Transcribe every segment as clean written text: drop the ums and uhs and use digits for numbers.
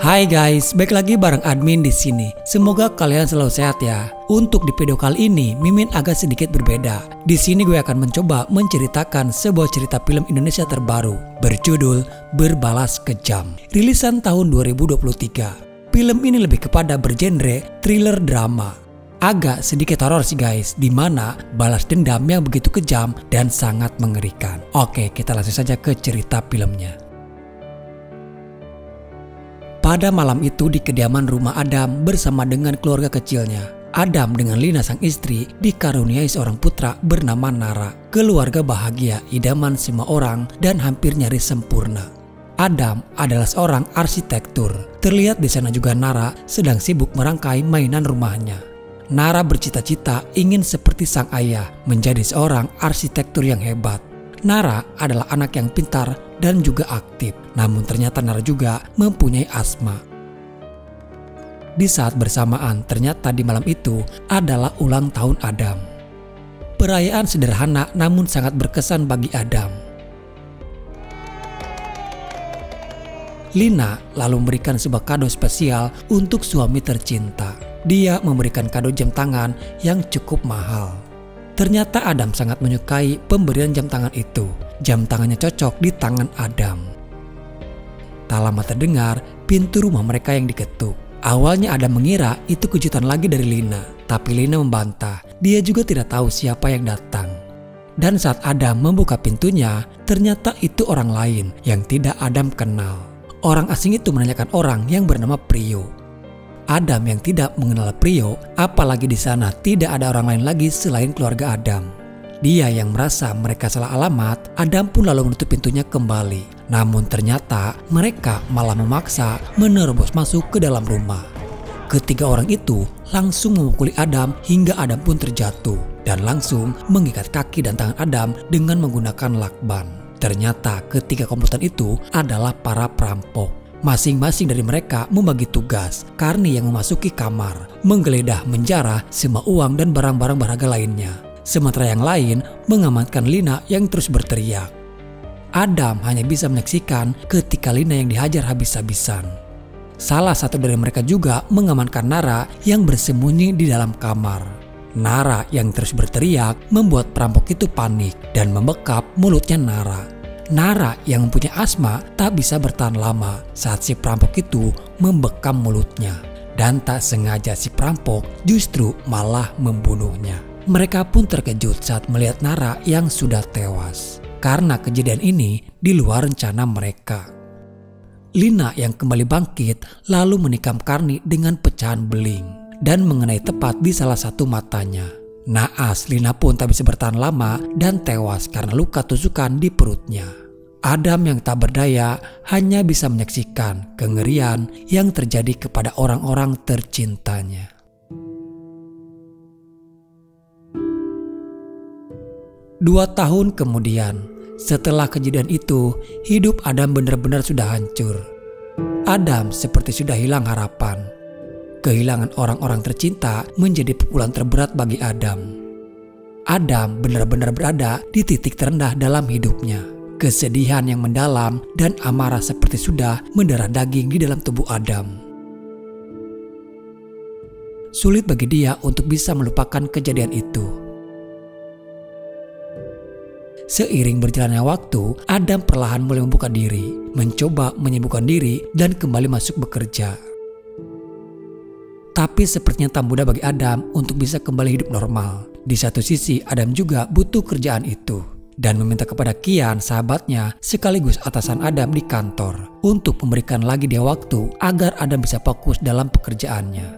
Hai guys, balik lagi bareng admin di sini. Semoga kalian selalu sehat ya. Untuk di video kali ini, Mimin agak sedikit berbeda. Di sini gue akan mencoba menceritakan sebuah cerita film Indonesia terbaru berjudul Berbalas Kejam, rilisan tahun 2023. Film ini lebih kepada bergenre thriller drama. Agak sedikit horor sih guys, dimana balas dendam yang begitu kejam dan sangat mengerikan. Oke, kita langsung saja ke cerita filmnya. Pada malam itu di kediaman rumah Adam bersama dengan keluarga kecilnya. Adam dengan Lina sang istri dikaruniai seorang putra bernama Nara. Keluarga bahagia, idaman semua orang dan hampir nyaris sempurna. Adam adalah seorang arsitektur. Terlihat di sana juga Nara sedang sibuk merangkai mainan rumahnya. Nara bercita-cita ingin seperti sang ayah, menjadi seorang arsitektur yang hebat. Nara adalah anak yang pintar dan juga aktif, namun ternyata Nara juga mempunyai asma. Di saat bersamaan, ternyata di malam itu adalah ulang tahun Adam. Perayaan sederhana namun sangat berkesan bagi Adam. Lina lalu memberikan sebuah kado spesial untuk suami tercinta. Dia memberikan kado jam tangan yang cukup mahal. Ternyata Adam sangat menyukai pemberian jam tangan itu. Jam tangannya cocok di tangan Adam. Tak lama terdengar pintu rumah mereka yang diketuk. Awalnya Adam mengira itu kejutan lagi dari Lina. Tapi Lina membantah. Dia juga tidak tahu siapa yang datang. Dan saat Adam membuka pintunya, ternyata itu orang lain yang tidak Adam kenal. Orang asing itu menanyakan orang yang bernama Prio. Adam yang tidak mengenal Prio, apalagi di sana tidak ada orang lain lagi selain keluarga Adam. Dia yang merasa mereka salah alamat, Adam pun lalu menutup pintunya kembali. Namun ternyata mereka malah memaksa menerobos masuk ke dalam rumah. Ketiga orang itu langsung memukuli Adam hingga Adam pun terjatuh dan langsung mengikat kaki dan tangan Adam dengan menggunakan lakban. Ternyata ketiga komplotan itu adalah para perampok. Masing-masing dari mereka membagi tugas. Karni yang memasuki kamar, menggeledah menjarah semua uang dan barang-barang berharga lainnya. Sementara yang lain mengamankan Lina yang terus berteriak. Adam hanya bisa menyaksikan ketika Lina yang dihajar habis-habisan. Salah satu dari mereka juga mengamankan Nara yang bersembunyi di dalam kamar. Nara yang terus berteriak membuat perampok itu panik dan membekap mulutnya Nara. Nara yang mempunyai asma tak bisa bertahan lama saat si perampok itu membekam mulutnya. Dan tak sengaja si perampok justru malah membunuhnya. Mereka pun terkejut saat melihat Nara yang sudah tewas. Karena kejadian ini di luar rencana mereka. Lina yang kembali bangkit lalu menikam Karni dengan pecahan beling. Dan mengenai tepat di salah satu matanya. Naas, Lina pun tak bisa bertahan lama dan tewas karena luka tusukan di perutnya. Adam yang tak berdaya hanya bisa menyaksikan kengerian yang terjadi kepada orang-orang tercintanya. Dua tahun kemudian, setelah kejadian itu, hidup Adam benar-benar sudah hancur. Adam seperti sudah hilang harapan. Kehilangan orang-orang tercinta menjadi pukulan terberat bagi Adam. Adam benar-benar berada di titik terendah dalam hidupnya. Kesedihan yang mendalam dan amarah seperti sudah mendarah daging di dalam tubuh Adam. Sulit bagi dia untuk bisa melupakan kejadian itu. Seiring berjalannya waktu, Adam perlahan mulai membuka diri, mencoba menyembuhkan diri dan kembali masuk bekerja. Tapi sepertinya tak mudah bagi Adam untuk bisa kembali hidup normal. Di satu sisi Adam juga butuh kerjaan itu. Dan meminta kepada Kian sahabatnya sekaligus atasan Adam di kantor. Untuk memberikan lagi dia waktu agar Adam bisa fokus dalam pekerjaannya.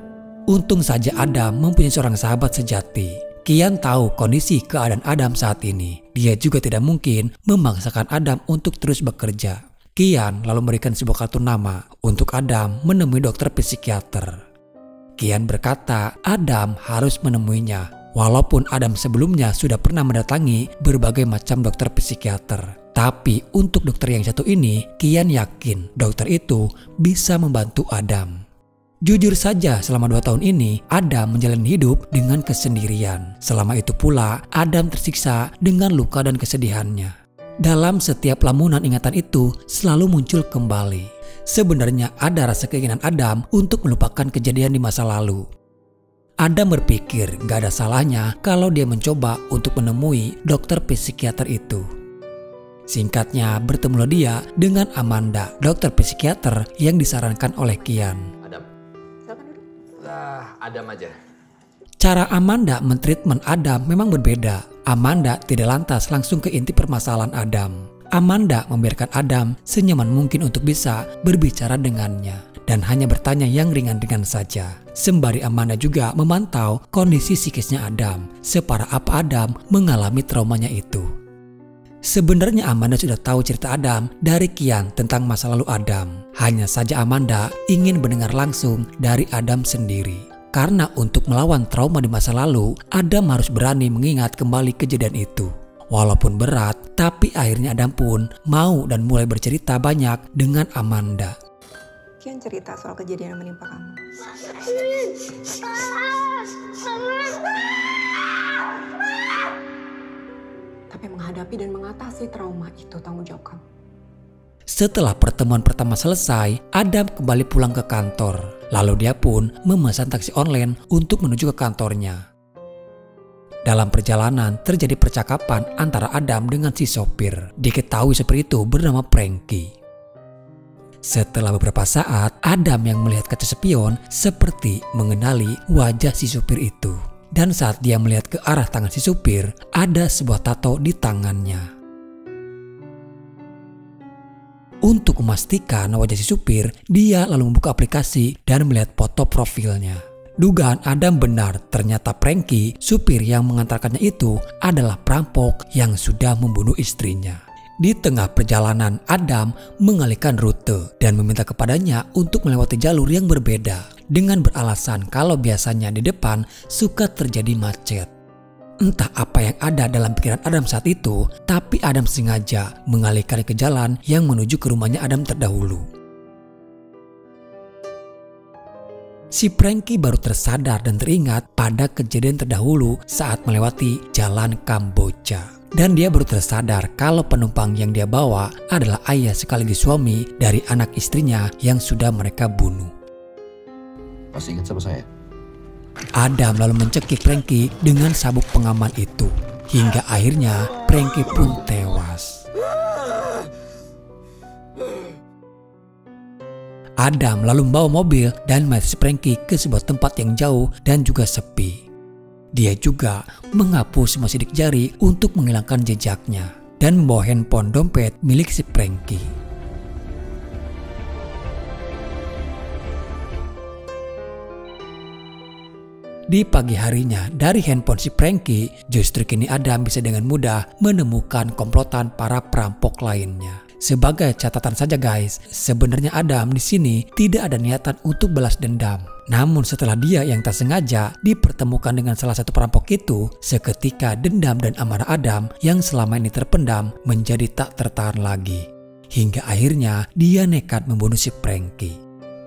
Untung saja Adam mempunyai seorang sahabat sejati. Kian tahu kondisi keadaan Adam saat ini. Dia juga tidak mungkin memaksakan Adam untuk terus bekerja. Kian lalu memberikan sebuah kartu nama untuk Adam menemui dokter psikiater. Kian berkata Adam harus menemuinya. Walaupun Adam sebelumnya sudah pernah mendatangi berbagai macam dokter psikiater. Tapi untuk dokter yang satu ini, Kian yakin dokter itu bisa membantu Adam. Jujur saja selama 2 tahun ini, Adam menjalani hidup dengan kesendirian. Selama itu pula, Adam tersiksa dengan luka dan kesedihannya. Dalam setiap lamunan ingatan itu selalu muncul kembali. sebenarnya ada rasa keinginan Adam untuk melupakan kejadian di masa lalu. Adam berpikir gak ada salahnya kalau dia mencoba untuk menemui dokter psikiater itu. Singkatnya, bertemulah dia dengan Amanda, dokter psikiater yang disarankan oleh Kian. Adam, silakan duduk. Adam aja. Cara Amanda mentreatment Adam memang berbeda. Amanda tidak lantas langsung ke inti permasalahan Adam. Amanda membiarkan Adam senyaman mungkin untuk bisa berbicara dengannya dan hanya bertanya yang ringan-ringan saja. Sembari Amanda juga memantau kondisi psikisnya Adam, separah apa Adam mengalami traumanya itu. Sebenarnya Amanda sudah tahu cerita Adam dari Kian tentang masa lalu Adam. Hanya saja Amanda ingin mendengar langsung dari Adam sendiri. Karena untuk melawan trauma di masa lalu, Adam harus berani mengingat kembali kejadian itu. Walaupun berat, tapi akhirnya Adam pun mau dan mulai bercerita banyak dengan Amanda. Kian cerita soal kejadian yang menimpa kamu. Tapi menghadapi dan mengatasi trauma itu tanggung jawab kamu. Setelah pertemuan pertama selesai, Adam kembali pulang ke kantor. Lalu dia pun memesan taksi online untuk menuju ke kantornya. Dalam perjalanan terjadi percakapan antara Adam dengan si sopir. Diketahui sopir itu bernama Frankie. Setelah beberapa saat, Adam yang melihat kaca spion seperti mengenali wajah si supir itu. Dan saat dia melihat ke arah tangan si supir, ada sebuah tato di tangannya. Untuk memastikan wajah si supir, dia lalu membuka aplikasi dan melihat foto profilnya. Dugaan Adam benar, ternyata Frankie, supir yang mengantarkannya itu adalah perampok yang sudah membunuh istrinya. Di tengah perjalanan, Adam mengalihkan rute dan meminta kepadanya untuk melewati jalur yang berbeda dengan beralasan kalau biasanya di depan suka terjadi macet. Entah apa yang ada dalam pikiran Adam saat itu, tapi Adam sengaja mengalihkan ke jalan yang menuju ke rumahnya Adam terdahulu. Si Frankie baru tersadar dan teringat pada kejadian terdahulu saat melewati jalan Kamboja. Dan dia baru tersadar kalau penumpang yang dia bawa adalah ayah sekaligus suami dari anak istrinya yang sudah mereka bunuh. Masih ingat sama saya? Adam lalu mencekik Frankie dengan sabuk pengaman itu. Hingga akhirnya Frankie pun tewas. Adam lalu membawa mobil dan si Frankie ke sebuah tempat yang jauh dan juga sepi. Dia juga menghapus semua sidik jari untuk menghilangkan jejaknya dan membawa handphone dompet milik si Frankie. Di pagi harinya, dari handphone si Frankie, justru kini Adam bisa dengan mudah menemukan komplotan para perampok lainnya. Sebagai catatan saja guys, sebenarnya Adam di sini tidak ada niatan untuk balas dendam. Namun setelah dia yang tak sengaja dipertemukan dengan salah satu perampok itu, seketika dendam dan amarah Adam yang selama ini terpendam menjadi tak tertahan lagi. Hingga akhirnya dia nekat membunuh si Frankie.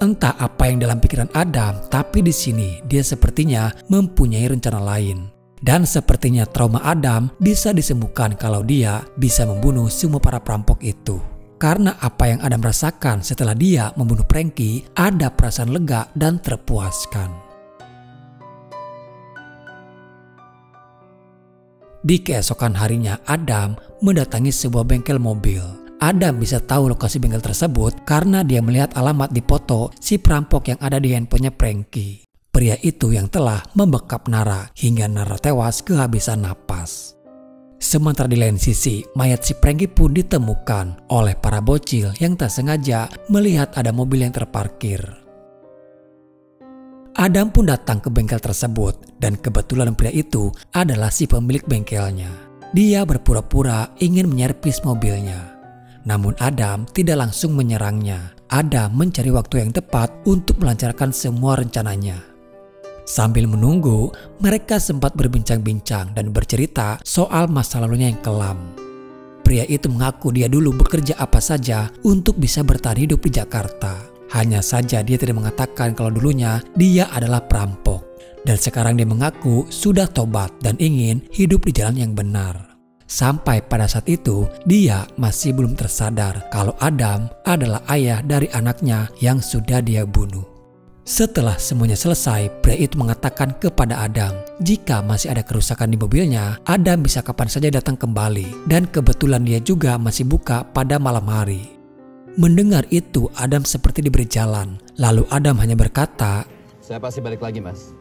Entah apa yang dalam pikiran Adam, tapi di sini dia sepertinya mempunyai rencana lain. Dan sepertinya trauma Adam bisa disembuhkan kalau dia bisa membunuh semua para perampok itu. Karena apa yang Adam rasakan setelah dia membunuh Frankie, ada perasaan lega dan terpuaskan. Di keesokan harinya, Adam mendatangi sebuah bengkel mobil. Adam bisa tahu lokasi bengkel tersebut karena dia melihat alamat di foto si perampok yang ada di handphonenya Frankie. Pria itu yang telah membekap Nara hingga Nara tewas kehabisan napas. Sementara di lain sisi, mayat si Frankie pun ditemukan oleh para bocil yang tak sengaja melihat ada mobil yang terparkir. Adam pun datang ke bengkel tersebut dan kebetulan pria itu adalah si pemilik bengkelnya. Dia berpura-pura ingin menyervis mobilnya. Namun Adam tidak langsung menyerangnya. Adam mencari waktu yang tepat untuk melancarkan semua rencananya. Sambil menunggu, mereka sempat berbincang-bincang dan bercerita soal masa lalunya yang kelam. Pria itu mengaku dia dulu bekerja apa saja untuk bisa bertahan hidup di Jakarta. Hanya saja dia tidak mengatakan kalau dulunya dia adalah perampok. Dan sekarang dia mengaku sudah tobat dan ingin hidup di jalan yang benar. Sampai pada saat itu, dia masih belum tersadar kalau Adam adalah ayah dari anaknya yang sudah dia bunuh. Setelah semuanya selesai, pria itu mengatakan kepada Adam, jika masih ada kerusakan di mobilnya, Adam bisa kapan saja datang kembali. Dan kebetulan dia juga masih buka pada malam hari. Mendengar itu, Adam seperti diberi jalan. Lalu Adam hanya berkata, "Saya pasti balik lagi, Mas."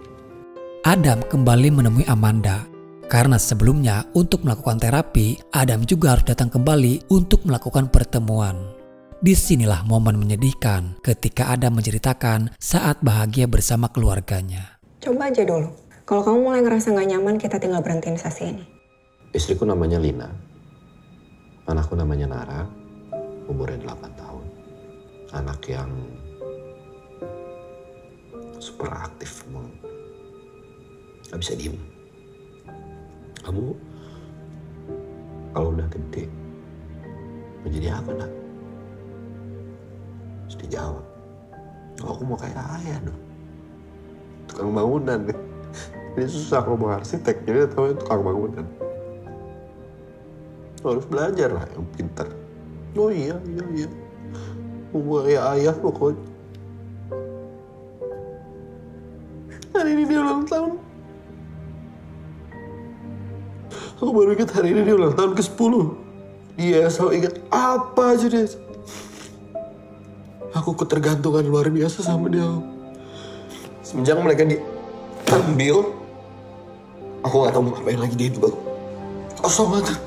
Adam kembali menemui Amanda. Karena sebelumnya untuk melakukan terapi, Adam juga harus datang kembali untuk melakukan pertemuan. Disinilah momen menyedihkan ketika Adam menceritakan saat bahagia bersama keluarganya. Coba aja dulu. Kalau kamu mulai ngerasa gak nyaman, kita tinggal berhentiin sesi ini. Istriku namanya Lina. Anakku namanya Nara. Umurnya 8 tahun. Anak yang super aktif. Gak bisa diem. Kamu kalau udah gede menjadi apa, Nak? Terus dijawab, aku mau kayak ayah dong. Tukang bangunan. Ini susah kalau mau arsitek, jadi tahu tukang bangunan. Harus belajar lah yang pintar. Oh iya. Mau kayak ayah pokoknya. Hari ini dia ulang tahun. Aku baru ingat hari ini dia ulang tahun ke-10. Dia selalu ingat apa aja dia. Aku ketergantungan luar biasa sama dia. Semenjak mereka diambil, aku gak tahu mau ngapain lagi di hidup aku. Kosong banget.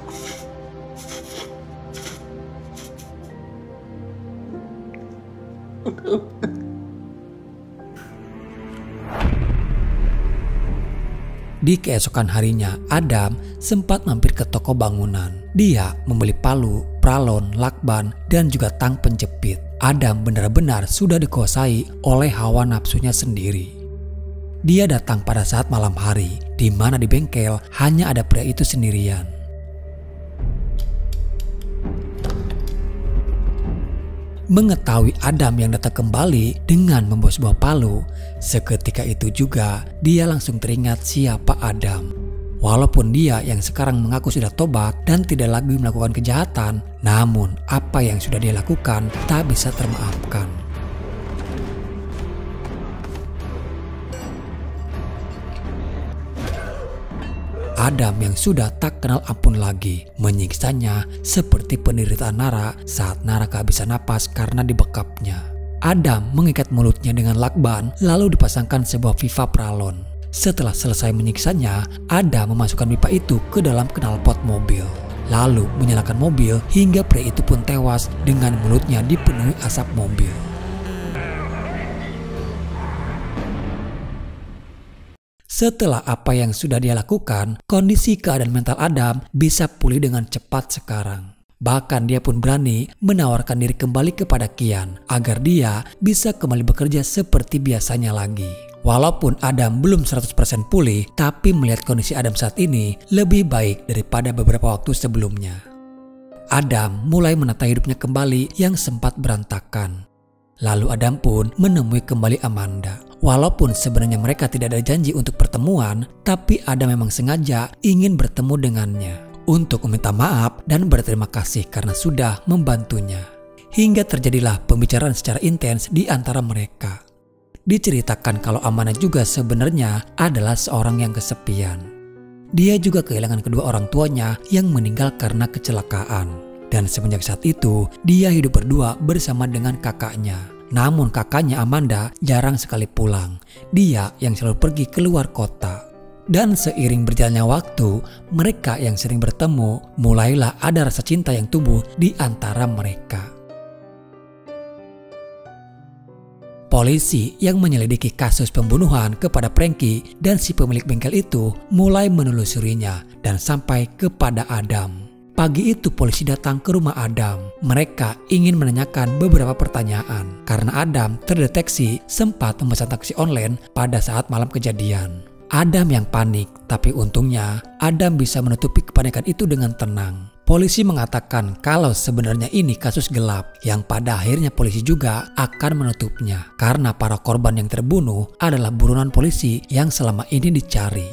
Di keesokan harinya, Adam sempat mampir ke toko bangunan. Dia membeli palu, pralon, lakban, dan juga tang penjepit. Adam benar-benar sudah dikuasai oleh hawa nafsunya sendiri. Dia datang pada saat malam hari, di mana di bengkel hanya ada pria itu sendirian. Mengetahui Adam yang datang kembali dengan membawa sebuah palu, seketika itu juga dia langsung teringat siapa Adam. Walaupun dia yang sekarang mengaku sudah tobat dan tidak lagi melakukan kejahatan, namun apa yang sudah dia lakukan tak bisa termaafkan. Adam yang sudah tak kenal ampun lagi menyiksanya seperti penderitaan Nara saat Nara kehabisan napas karena dibekapnya. Adam mengikat mulutnya dengan lakban lalu dipasangkan sebuah pipa pralon. Setelah selesai menyiksanya, Adam memasukkan pipa itu ke dalam knalpot mobil. Lalu menyalakan mobil hingga pria itu pun tewas dengan mulutnya dipenuhi asap mobil. Setelah apa yang sudah dia lakukan, kondisi keadaan mental Adam bisa pulih dengan cepat sekarang. Bahkan dia pun berani menawarkan diri kembali kepada Kian agar dia bisa kembali bekerja seperti biasanya lagi. Walaupun Adam belum 100% pulih, tapi melihat kondisi Adam saat ini lebih baik daripada beberapa waktu sebelumnya. Adam mulai menata hidupnya kembali yang sempat berantakan. Lalu Adam pun menemui kembali Amanda. Walaupun sebenarnya mereka tidak ada janji untuk pertemuan, tapi Adam memang sengaja ingin bertemu dengannya untuk meminta maaf dan berterima kasih karena sudah membantunya. Hingga terjadilah pembicaraan secara intens di antara mereka. Diceritakan kalau Amanda juga sebenarnya adalah seorang yang kesepian. Dia juga kehilangan kedua orang tuanya yang meninggal karena kecelakaan. Dan semenjak saat itu, dia hidup berdua bersama dengan kakaknya. Namun kakaknya Amanda jarang sekali pulang. Dia yang selalu pergi keluar kota. Dan seiring berjalannya waktu, mereka yang sering bertemu, mulailah ada rasa cinta yang tumbuh di antara mereka. Polisi yang menyelidiki kasus pembunuhan kepada Frankie dan si pemilik bengkel itu mulai menelusurinya dan sampai kepada Adam. Pagi itu polisi datang ke rumah Adam. Mereka ingin menanyakan beberapa pertanyaan karena Adam terdeteksi sempat memesan taksi online pada saat malam kejadian. Adam yang panik, tapi untungnya Adam bisa menutupi kepanikan itu dengan tenang. Polisi mengatakan kalau sebenarnya ini kasus gelap yang pada akhirnya polisi juga akan menutupnya karena para korban yang terbunuh adalah buronan polisi yang selama ini dicari.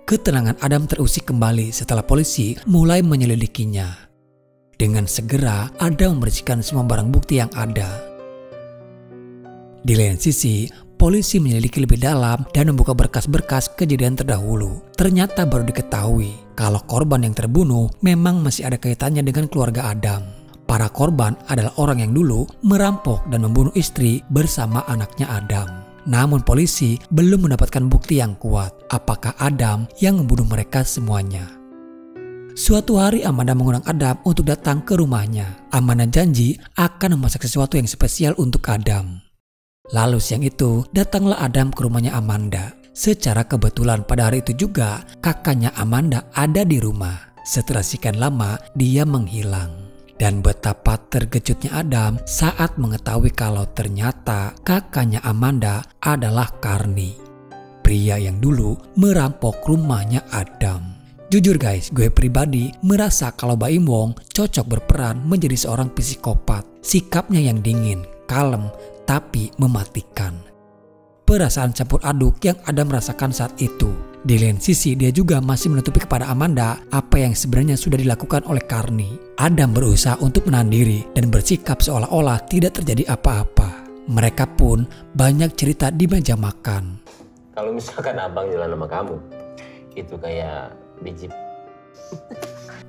Ketenangan Adam terusik kembali setelah polisi mulai menyelidikinya. Dengan segera, Adam membersihkan semua barang bukti yang ada. Di lain sisi, polisi menyelidiki lebih dalam dan membuka berkas-berkas kejadian terdahulu. Ternyata baru diketahui kalau korban yang terbunuh memang masih ada kaitannya dengan keluarga Adam. Para korban adalah orang yang dulu merampok dan membunuh istri bersama anaknya Adam. Namun polisi belum mendapatkan bukti yang kuat apakah Adam yang membunuh mereka semuanya. Suatu hari Amanda mengundang Adam untuk datang ke rumahnya. Amanda janji akan memasak sesuatu yang spesial untuk Adam. Lalu siang itu datanglah Adam ke rumahnya Amanda. Secara kebetulan pada hari itu juga kakaknya Amanda ada di rumah. Setelah sekian lama dia menghilang. Dan betapa terkejutnya Adam saat mengetahui kalau ternyata kakaknya Amanda adalah Carney, pria yang dulu merampok rumahnya Adam. Jujur guys, gue pribadi merasa kalau Baim Wong cocok berperan menjadi seorang psikopat. Sikapnya yang dingin, kalem, tapi mematikan. Perasaan campur aduk yang Adam merasakan saat itu. Di lain sisi dia juga masih menutupi kepada Amanda apa yang sebenarnya sudah dilakukan oleh Carney. Adam berusaha untuk menahan diri dan bersikap seolah-olah tidak terjadi apa-apa. Mereka pun banyak cerita di meja makan. Kalau misalkan abang jalan sama kamu, itu kayak biji.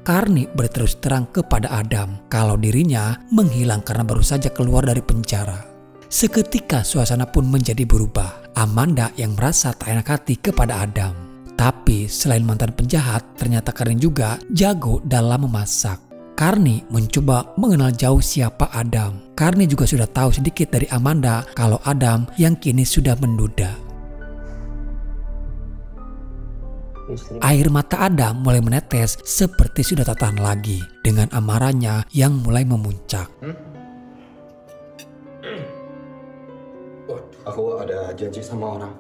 Carney berterus terang kepada Adam kalau dirinya menghilang karena baru saja keluar dari penjara. Seketika suasana pun menjadi berubah. Amanda yang merasa tak enak hati kepada Adam. Tapi selain mantan penjahat, ternyata Carney juga jago dalam memasak. Carney mencoba mengenal jauh siapa Adam. Carney juga sudah tahu sedikit dari Amanda kalau Adam yang kini sudah menduda. Air mata Adam mulai menetes seperti sudah tak tahan lagi dengan amarahnya yang mulai memuncak. Aku ada janji sama orang.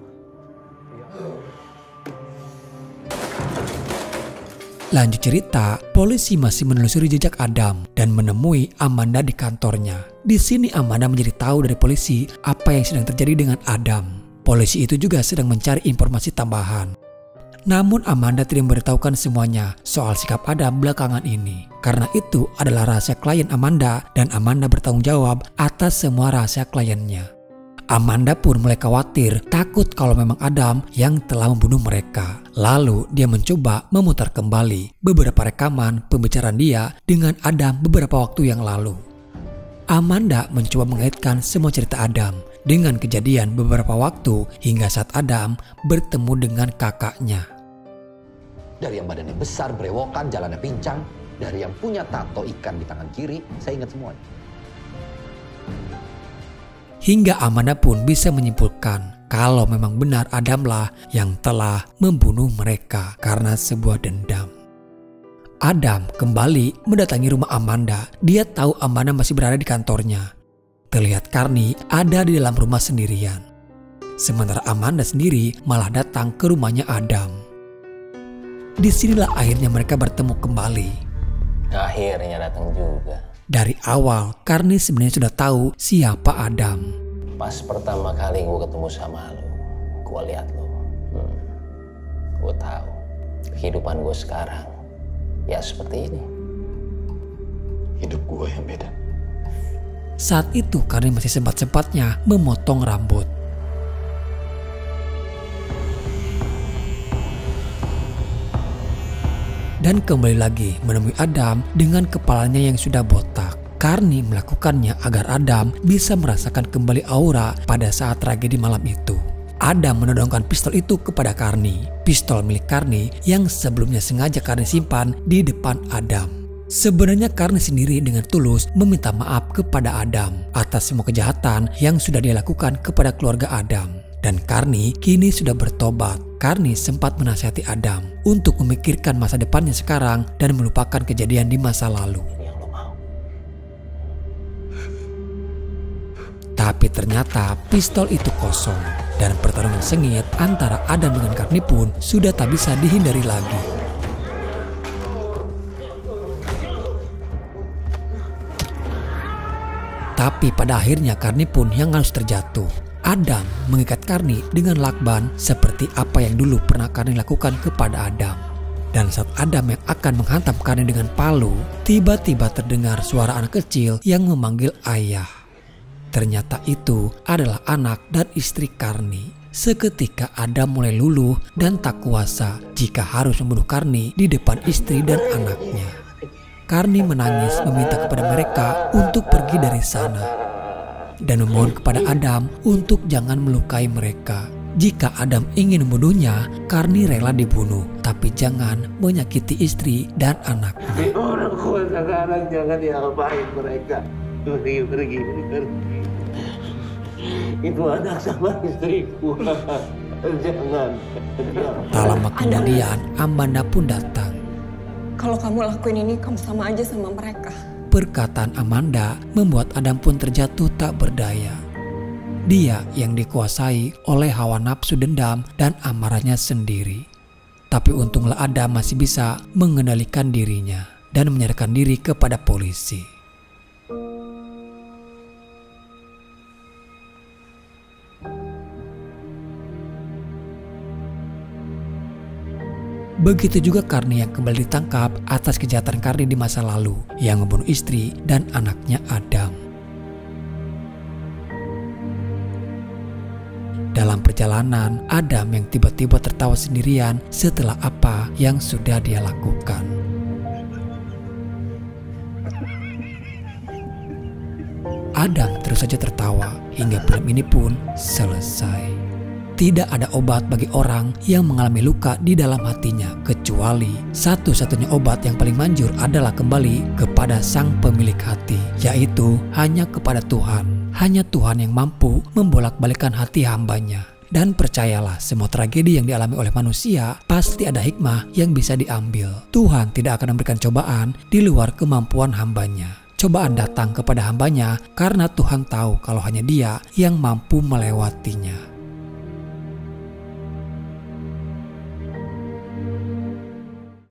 Lanjut cerita, polisi masih menelusuri jejak Adam dan menemui Amanda di kantornya. Di sini Amanda menjadi tahu dari polisi apa yang sedang terjadi dengan Adam. Polisi itu juga sedang mencari informasi tambahan. Namun Amanda tidak memberitahukan semuanya soal sikap Adam belakangan ini. Karena itu adalah rahasia klien Amanda dan Amanda bertanggung jawab atas semua rahasia kliennya. Amanda pun mulai khawatir, takut kalau memang Adam yang telah membunuh mereka. Lalu dia mencoba memutar kembali beberapa rekaman pembicaraan dia dengan Adam beberapa waktu yang lalu. Amanda mencoba mengaitkan semua cerita Adam dengan kejadian beberapa waktu hingga saat Adam bertemu dengan kakaknya. Dari yang badannya besar, berewokan, jalannya pincang. Dari yang punya tato ikan di tangan kiri, saya ingat semuanya. Hingga Amanda pun bisa menyimpulkan kalau memang benar Adamlah yang telah membunuh mereka karena sebuah dendam. Adam kembali mendatangi rumah Amanda. Dia tahu Amanda masih berada di kantornya. Terlihat Carney ada di dalam rumah sendirian. Sementara Amanda sendiri malah datang ke rumahnya Adam. Disinilah akhirnya mereka bertemu kembali. Akhirnya datang juga. Dari awal, Carney sebenarnya sudah tahu siapa Adam. Pas pertama kali gue ketemu sama lo, gue lihat lo. Gue tahu kehidupan gue sekarang ya seperti ini. Hidup gue yang beda. Saat itu Carney masih sempat-sempatnya memotong rambut. Dan kembali lagi menemui Adam dengan kepalanya yang sudah botak. Carney melakukannya agar Adam bisa merasakan kembali aura pada saat tragedi malam itu. Adam menodongkan pistol itu kepada Carney. Pistol milik Carney yang sebelumnya sengaja Carney simpan di depan Adam. Sebenarnya Carney sendiri dengan tulus meminta maaf kepada Adam atas semua kejahatan yang sudah dia lakukan kepada keluarga Adam. Dan Carney kini sudah bertobat. Carney sempat menasihati Adam untuk memikirkan masa depannya sekarang dan melupakan kejadian di masa lalu. Tapi ternyata pistol itu kosong dan pertarungan sengit antara Adam dengan Carney pun sudah tak bisa dihindari lagi. Tapi pada akhirnya Carney pun yang harus terjatuh. Adam mengikat Karni dengan lakban seperti apa yang dulu pernah Karni lakukan kepada Adam. Dan saat Adam yang akan menghantam Karni dengan palu, tiba-tiba terdengar suara anak kecil yang memanggil ayah. Ternyata itu adalah anak dan istri Karni. Seketika Adam mulai luluh dan tak kuasa jika harus membunuh Karni di depan istri dan anaknya. Karni menangis meminta kepada mereka untuk pergi dari sana dan memohon kepada Adam untuk jangan melukai mereka. Jika Adam ingin membunuhnya, Karni rela dibunuh, tapi jangan menyakiti istri dan anaknya. Orang kuat sekarang jangan diapain mereka. Pergi. Itu anak sama istriku. Jangan. Tak lama kemudian, Amanda pun datang. Kalau kamu lakuin ini, kamu sama aja sama mereka. Perkataan Amanda membuat Adam pun terjatuh tak berdaya. Dia yang dikuasai oleh hawa nafsu dendam dan amarahnya sendiri. Tapi untunglah Adam masih bisa mengendalikan dirinya dan menyerahkan diri kepada polisi. Begitu juga Karni yang kembali ditangkap atas kejahatan Karni di masa lalu yang membunuh istri dan anaknya Adam. Dalam perjalanan, Adam yang tiba-tiba tertawa sendirian setelah apa yang sudah dia lakukan. Adam terus saja tertawa hingga film ini pun selesai. Tidak ada obat bagi orang yang mengalami luka di dalam hatinya, kecuali satu-satunya obat yang paling manjur adalah kembali kepada sang pemilik hati, yaitu hanya kepada Tuhan. Hanya Tuhan yang mampu membolak-balikan hati hambanya. Dan percayalah, semua tragedi yang dialami oleh manusia pasti ada hikmah yang bisa diambil. Tuhan tidak akan memberikan cobaan di luar kemampuan hambanya. Cobaan datang kepada hambanya karena Tuhan tahu kalau hanya Dia yang mampu melewatinya.